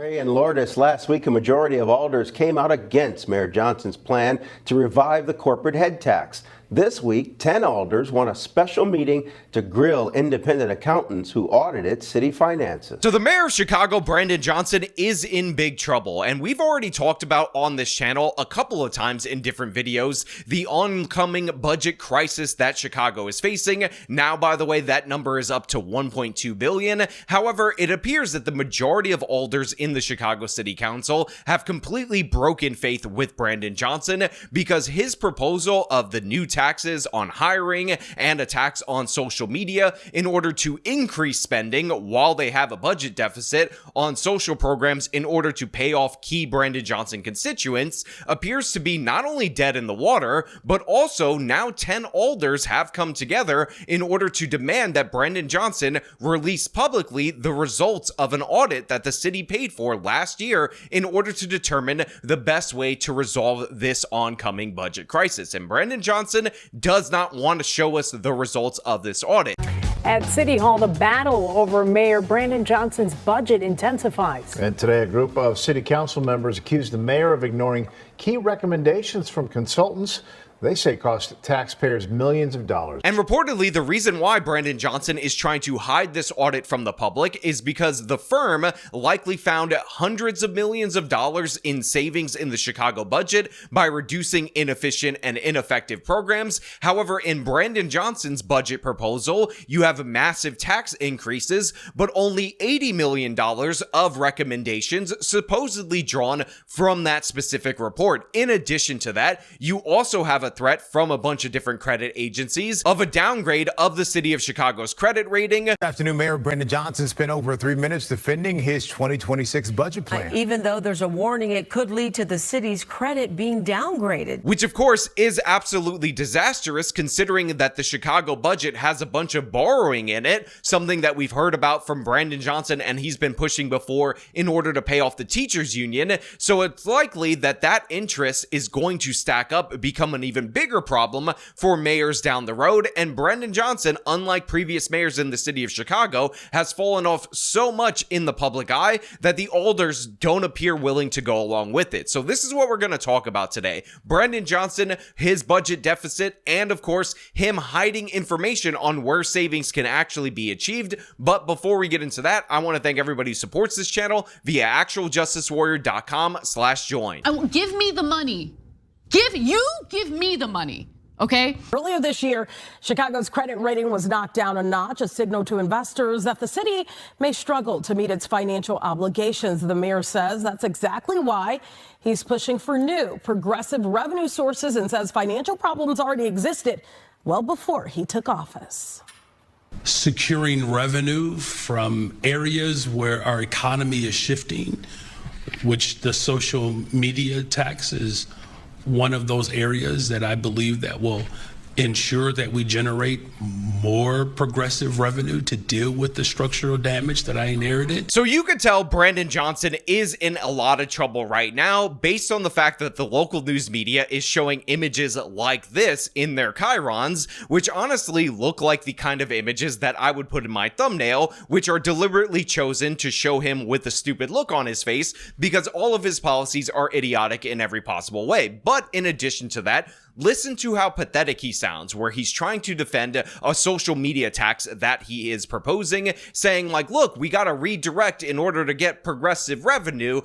Ray and Lourdes, last week a majority of alders came out against Mayor Johnson's plan to revive the corporate head tax. This week, 10 alders want a special meeting to grill independent accountants who audited city finances. So the mayor of Chicago, Brandon Johnson, is in big trouble, and we've already talked about on this channel a couple of times in different videos the oncoming budget crisis that Chicago is facing. Now, by the way, that number is up to $1.2 billion. However, it appears that the majority of alders in the Chicago City Council have completely broken faith with Brandon Johnson because his proposal of the new taxes on hiring and a tax on social media in order to increase spending while they have a budget deficit on social programs in order to pay off key Brandon Johnson constituents appears to be not only dead in the water, but also now 10 alders have come together in order to demand that Brandon Johnson release publicly the results of an audit that the city paid for last year in order to determine the best way to resolve this oncoming budget crisis. And Brandon Johnson does not want to show us the results of this audit. At City Hall, the battle over Mayor Brandon Johnson's budget intensifies. And today, a group of city council members accused the mayor of ignoring key recommendations from consultants they say cost taxpayers millions of dollars. And reportedly, the reason why Brandon Johnson is trying to hide this audit from the public is because the firm likely found hundreds of millions of dollars in savings in the Chicago budget by reducing inefficient and ineffective programs. However, in Brandon Johnson's budget proposal, you have massive tax increases, but only $80 million of recommendations supposedly drawn from that specific report. In addition to that, you also have a threat from a bunch of different credit agencies of a downgrade of the city of Chicago's credit rating. Good afternoon, Mayor Brandon Johnson spent over 3 minutes defending his 2026 budget plan. Even though there's a warning it could lead to the city's credit being downgraded. Which, of course, is absolutely disastrous considering that the Chicago budget has a bunch of borrowing in it, something that we've heard about from Brandon Johnson and he's been pushing before in order to pay off the teachers union. So it's likely that that interest is going to stack up, become an even bigger problem for mayors down the road. And Brandon Johnson, unlike previous mayors in the city of Chicago, has fallen off so much in the public eye that the alders don't appear willing to go along with it. So this is what we're going to talk about today. Brandon Johnson, his budget deficit, and of course, him hiding information on where savings can actually be achieved. But before we get into that, I want to thank everybody who supports this channel via actualjusticewarrior.com/join. Give me the money. Give me the money, okay? Earlier this year, Chicago's credit rating was knocked down a notch, a signal to investors that the city may struggle to meet its financial obligations. The mayor says that's exactly why he's pushing for new, progressive revenue sources and says financial problems already existed well before he took office. Securing revenue from areas where our economy is shifting, which the social media tax is one of those areas that I believe that will ensure that we generate more progressive revenue to deal with the structural damage that I inherited. So you could tell Brandon Johnson is in a lot of trouble right now based on the fact that the local news media is showing images like this in their chyrons, which honestly look like the kind of images that I would put in my thumbnail, which are deliberately chosen to show him with a stupid look on his face because all of his policies are idiotic in every possible way. But in addition to that, listen to how pathetic he sounds, where he's trying to defend a social media tax that he is proposing, saying like, look, we got to redirect in order to get progressive revenue.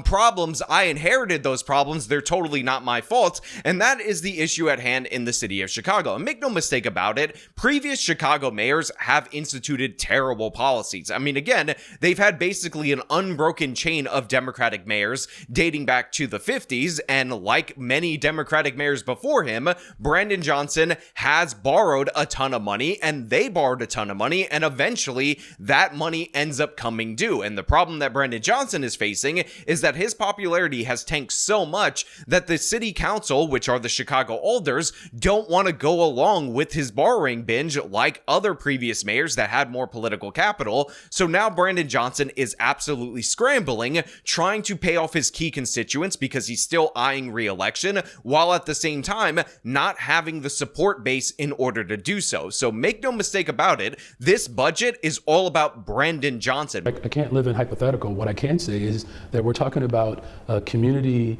Problems, I inherited those problems. They're totally not my fault. And that is the issue at hand in the city of Chicago. And make no mistake about it, previous Chicago mayors have instituted terrible policies. I mean, again, they've had basically an unbroken chain of Democratic mayors dating back to the 50s. And like many Democratic mayors before him, Brandon Johnson has borrowed a ton of money and they borrowed a ton of money and eventually that money ends up coming due. And the problem that Brandon Johnson is facing is that his popularity has tanked so much that the city council, which are the Chicago alders, don't want to go along with his borrowing binge like other previous mayors that had more political capital. So now Brandon Johnson is absolutely scrambling, trying to pay off his key constituents because he's still eyeing re-election, while at the same time time not having the support base in order to do so. So make no mistake about it, this budget is all about Brandon Johnson. I can't live in hypothetical. What I can say is that we're talking about a community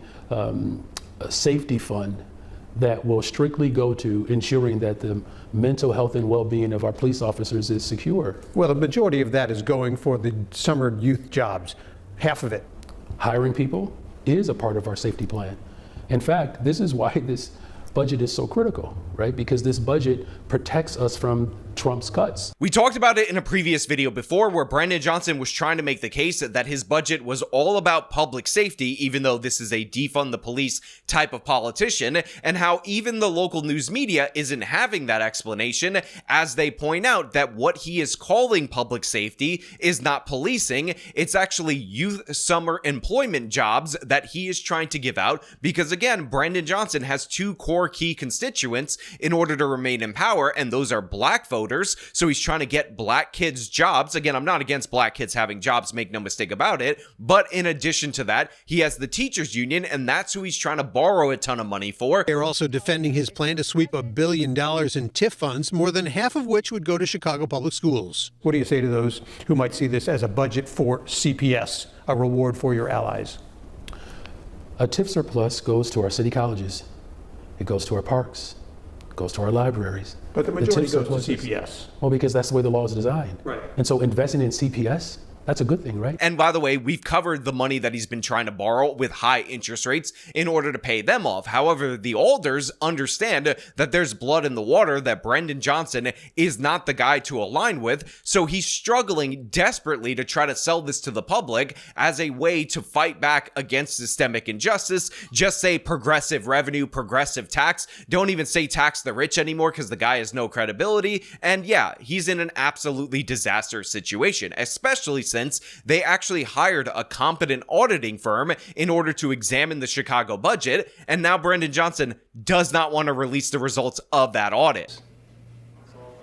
safety fund that will strictly go to ensuring that the mental health and well-being of our police officers is secure. Well, the majority of that is going for the summer youth jobs, half of it. Hiring people is a part of our safety plan. In fact, this is why this budget is so critical, right? Because this budget protects us from Trump's cuts. We talked about it in a previous video before where Brandon Johnson was trying to make the case that his budget was all about public safety, even though this is a defund the police type of politician, and how even the local news media isn't having that explanation, as they point out that what he is calling public safety is not policing, it's actually youth summer employment jobs that he is trying to give out, because again, Brandon Johnson has two core key constituents in order to remain in power, and those are black voters. So he's trying to get black kids jobs. Again, I'm not against black kids having jobs, make no mistake about it. But in addition to that, he has the teachers union, and that's who he's trying to borrow a ton of money for. They're also defending his plan to sweep $1 billion in TIF funds, more than half of which would go to Chicago public schools. What do you say to those who might see this as a budget for CPS, a reward for your allies? A TIF surplus goes to our city colleges. It goes to our parks. It goes to our libraries. But the majority goes to CPS. Well, because that's the way the law is designed. Right. And so investing in CPS, that's a good thing, right? And by the way, we've covered the money that he's been trying to borrow with high interest rates in order to pay them off. However, the alders understand that there's blood in the water, that Brandon Johnson is not the guy to align with. So he's struggling desperately to try to sell this to the public as a way to fight back against systemic injustice. Just say progressive revenue, progressive tax. Don't even say tax the rich anymore because the guy has no credibility. And yeah, he's in an absolutely disastrous situation, especially since they actually hired a competent auditing firm in order to examine the Chicago budget, and now Brandon Johnson does not want to release the results of that audit.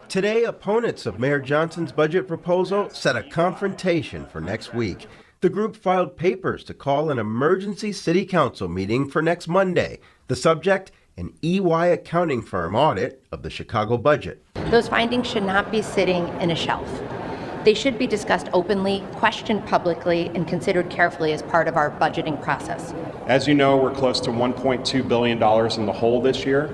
Today, opponents of Mayor Johnson's budget proposal set a confrontation for next week. The group filed papers to call an emergency city council meeting for next Monday. The subject, an EY accounting firm audit of the Chicago budget. Those findings should not be sitting in a shelf. They should be discussed openly, questioned publicly, and considered carefully as part of our budgeting process. As you know, we're close to $1.2 billion in the hole this year.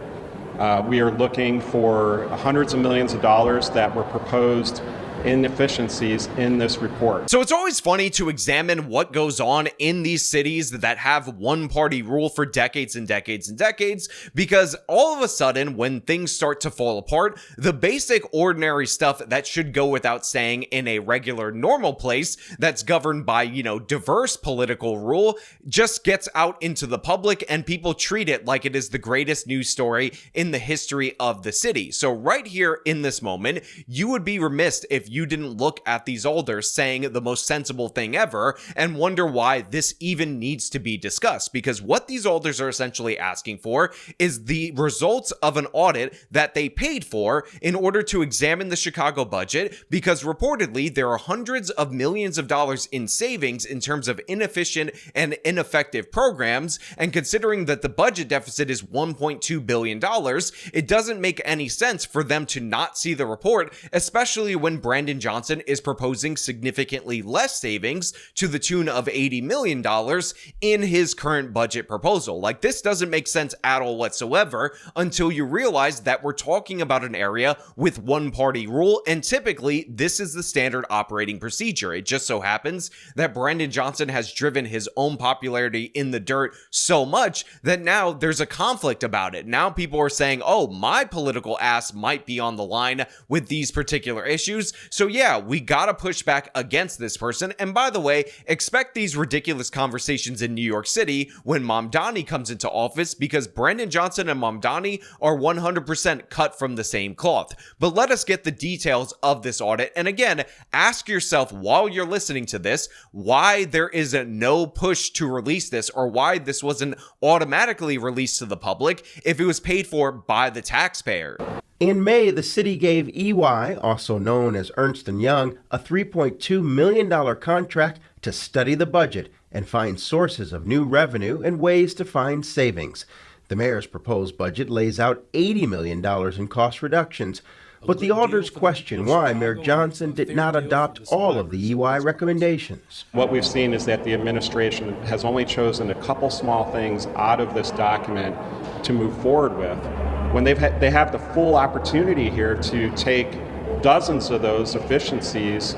We are looking for hundreds of millions of dollars that were proposed inefficiencies in this report. So it's always funny to examine what goes on in these cities that have one party rule for decades and decades and decades, because all of a sudden when things start to fall apart, the basic ordinary stuff that should go without saying in a regular normal place that's governed by, diverse political rule just gets out into the public, and people treat it like it is the greatest news story in the history of the city. So right here in this moment, you would be remiss if you didn't look at these alders saying the most sensible thing ever and wonder why this even needs to be discussed. Because what these alders are essentially asking for is the results of an audit that they paid for in order to examine the Chicago budget, because reportedly there are hundreds of millions of dollars in savings in terms of inefficient and ineffective programs. And considering that the budget deficit is $1.2 billion, it doesn't make any sense for them to not see the report, especially when Brandon Johnson is proposing significantly less savings to the tune of $80 million in his current budget proposal. Like, this doesn't make sense at all whatsoever until you realize that we're talking about an area with one party rule, and typically this is the standard operating procedure. It just so happens that Brandon Johnson has driven his own popularity in the dirt so much that now there's a conflict about it. Now people are saying, oh, my political ass might be on the line with these particular issues. So yeah, we gotta push back against this person. And by the way, expect these ridiculous conversations in New York City when Mamdani comes into office, because Brandon Johnson and Mamdani are 100% cut from the same cloth. But let us get the details of this audit. And again, ask yourself while you're listening to this, why there is no push to release this, or why this wasn't automatically released to the public if it was paid for by the taxpayer. In May, the city gave EY, also known as Ernst & Young, a $3.2 million contract to study the budget and find sources of new revenue and ways to find savings. The mayor's proposed budget lays out $80 million in cost reductions, but the alders question why Mayor Johnson did not adopt all of the EY recommendations. What we've seen is that the administration has only chosen a couple small things out of this document to move forward with, when they have the full opportunity here to take dozens of those efficiencies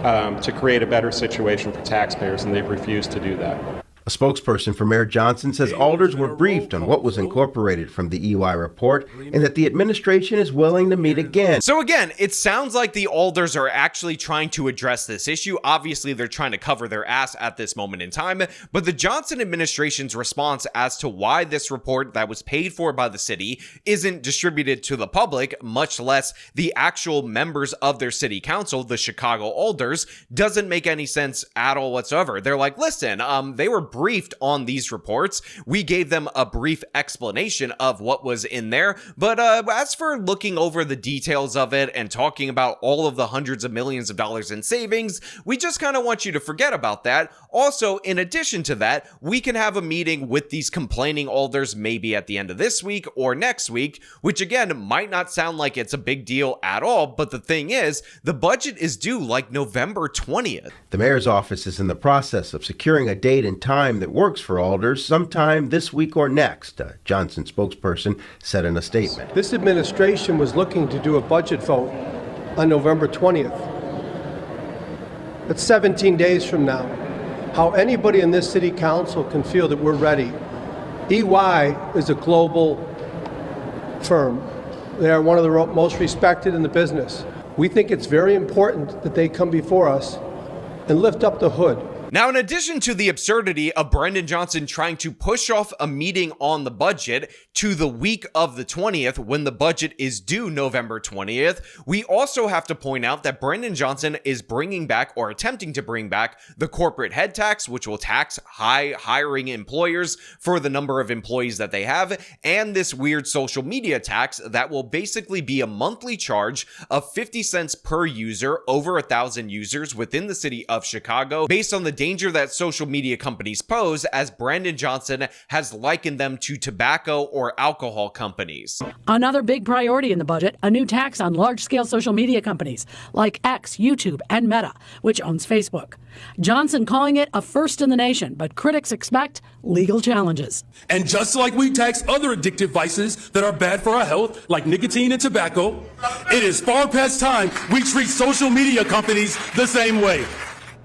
to create a better situation for taxpayers, and they've refused to do that. A spokesperson for Mayor Johnson says alders were briefed on what was incorporated from the EY report and that the administration is willing to meet again. So again, it sounds like the alders are actually trying to address this issue. Obviously, they're trying to cover their ass at this moment in time, but the Johnson administration's response as to why this report that was paid for by the city isn't distributed to the public, much less the actual members of their city council, the Chicago alders, doesn't make any sense at all whatsoever. They're like, listen, they were briefed on these reports. We gave them a brief explanation of what was in there, but as for looking over the details of it and talking about all of the hundreds of millions of dollars in savings, we just kind of want you to forget about that. Also, in addition to that, we can have a meeting with these complaining alders maybe at the end of this week or next week, which again might not sound like it's a big deal at all, but the thing is, the budget is due like November 20th. The mayor's office is in the process of securing a date and time that works for alders sometime this week or next, a Johnson spokesperson said in a statement. This administration was looking to do a budget vote on November 20th. That's 17 days from now. How anybody in this city council can feel that we're ready. EY is a global firm. They are one of the most respected in the business. We think it's very important that they come before us and lift up the hood. Now, in addition to the absurdity of Brendan Johnson trying to push off a meeting on the budget to the week of the 20th, when the budget is due November 20th, we also have to point out that Brendan Johnson is bringing back, or attempting to bring back, the corporate head tax, which will tax hiring employers for the number of employees that they have, and this weird social media tax that will basically be a monthly charge of 50 cents per user over 1,000 users within the city of Chicago, based on the danger that social media companies pose, as Brandon Johnson has likened them to tobacco or alcohol companies. Another big priority in the budget, a new tax on large-scale social media companies like X, YouTube, and Meta, which owns Facebook. Johnson calling it a first in the nation, but critics expect legal challenges. And just like we tax other addictive vices that are bad for our health, like nicotine and tobacco, it is far past time we treat social media companies the same way.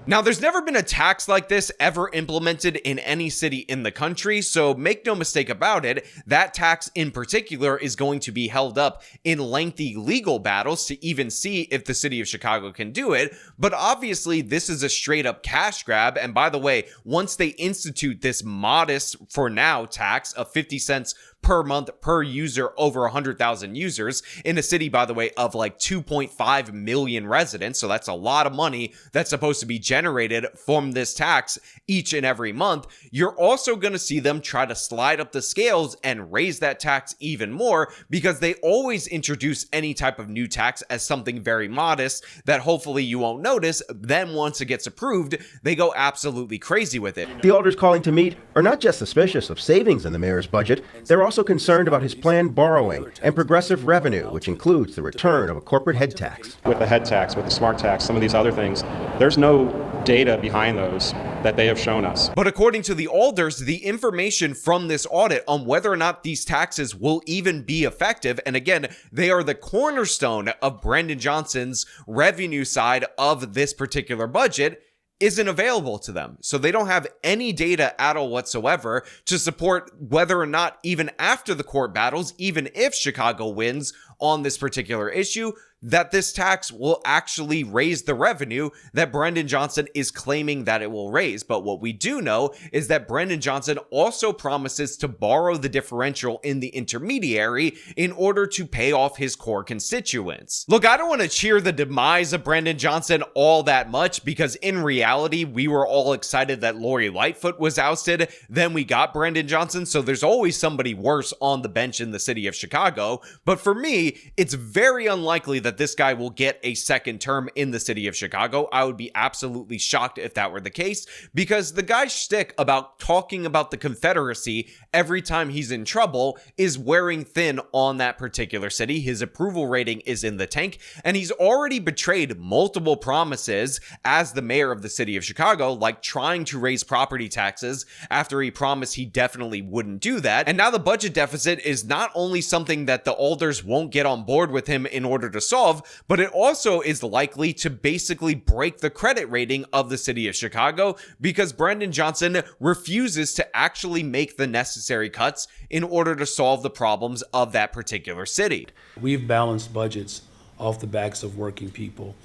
Now, there's never been a tax like this ever implemented in any city in the country, so make no mistake about it, that tax in particular is going to be held up in lengthy legal battles to even see if the city of Chicago can do it. But obviously, this is a straight up cash grab. And by the way, once they institute this modest, for now, tax of 50 cents per month per user over 100,000 users in a city, by the way, of like 2.5 million residents. So that's a lot of money that's supposed to be generated from this tax each and every month. You're also going to see them try to slide up the scales and raise that tax even more, because they always introduce any type of new tax as something very modest that hopefully you won't notice. Then once it gets approved, they go absolutely crazy with it. The alders calling to meet are not just suspicious of savings in the mayor's budget, they're also concerned about his planned borrowing and progressive revenue, which includes the return of a corporate head tax. With the head tax, with the smart tax, some of these other things, there's no data behind those that they have shown us. But according to the alders, the information from this audit on whether or not these taxes will even be effective, and again, they are the cornerstone of Brandon Johnson's revenue side of this particular budget, isn't available to them. So they don't have any data at all whatsoever to support whether or not, even after the court battles, even if Chicago wins on this particular issue, that this tax will actually raise the revenue that Brendan Johnson is claiming that it will raise. But what we do know is that Brendan Johnson also promises to borrow the differential in the intermediary in order to pay off his core constituents. Look, I don't want to cheer the demise of Brendan Johnson all that much, because in reality, we were all excited that Lori Lightfoot was ousted. Then we got Brendan Johnson, so there's always somebody worse on the bench in the city of Chicago. But for me, it's very unlikely that that this guy will get a second term in the city of Chicago. I would be absolutely shocked if that were the case, because the guy's shtick about talking about the Confederacy every time he's in trouble is wearing thin on that particular city. His approval rating is in the tank, and he's already betrayed multiple promises as the mayor of the city of Chicago, like trying to raise property taxes after he promised he definitely wouldn't do that. And now the budget deficit is not only something that the alders won't get on board with him in order to solve, but it also is likely to basically break the credit rating of the city of Chicago, because Brandon Johnson refuses to actually make the necessary cuts in order to solve the problems of that particular city. We've balanced budgets off the backs of working people.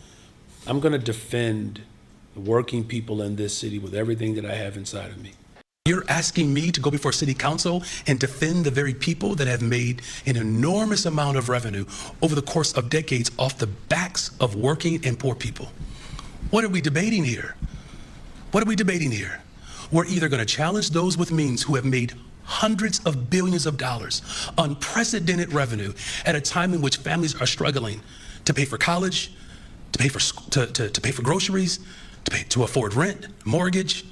I'm going to defend the working people in this city with everything that I have inside of me. You're asking me to go before city council and defend the very people that have made an enormous amount of revenue over the course of decades off the backs of working and poor people. What are we debating here? What are we debating here? We're either going to challenge those with means who have made hundreds of billions of dollars, unprecedented revenue at a time in which families are struggling to pay for college, to pay for groceries, to afford rent, mortgage.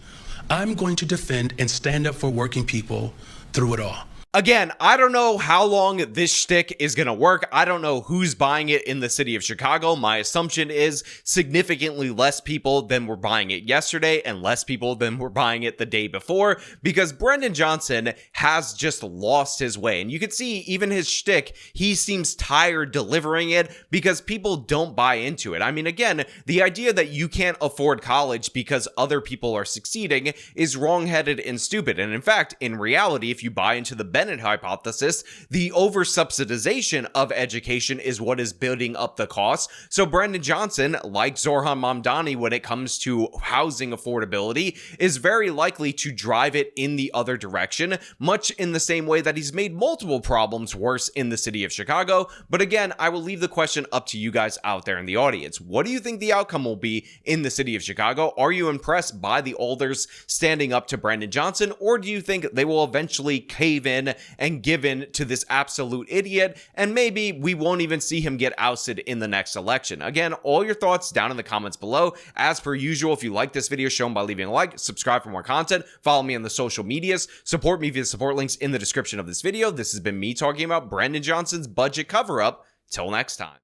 I'm going to defend and stand up for working people through it all. Again, I don't know how long this shtick is going to work. I don't know who's buying it in the city of Chicago. My assumption is significantly less people than were buying it yesterday and less people than were buying it the day before, because Brandon Johnson has just lost his way. And you can see even his shtick, he seems tired delivering it because people don't buy into it. I mean, again, the idea that you can't afford college because other people are succeeding is wrongheaded and stupid. And in fact, in reality, if you buy into the Bennett hypothesis, the over-subsidization of education is what is building up the costs. So Brandon Johnson, like Zohran Mamdani when it comes to housing affordability, is very likely to drive it in the other direction, much in the same way that he's made multiple problems worse in the city of Chicago. But again, I will leave the question up to you guys out there in the audience. What do you think the outcome will be in the city of Chicago? Are you impressed by the alders standing up to Brandon Johnson, or do you think they will eventually cave in and give in to this absolute idiot, and maybe we won't even see him get ousted in the next election? Again, all your thoughts down in the comments below. As per usual, if you like this video, show them by leaving a like, subscribe for more content, follow me on the social medias, support me via support links in the description of this video. This has been me talking about Brandon Johnson's budget cover-up. Till next time.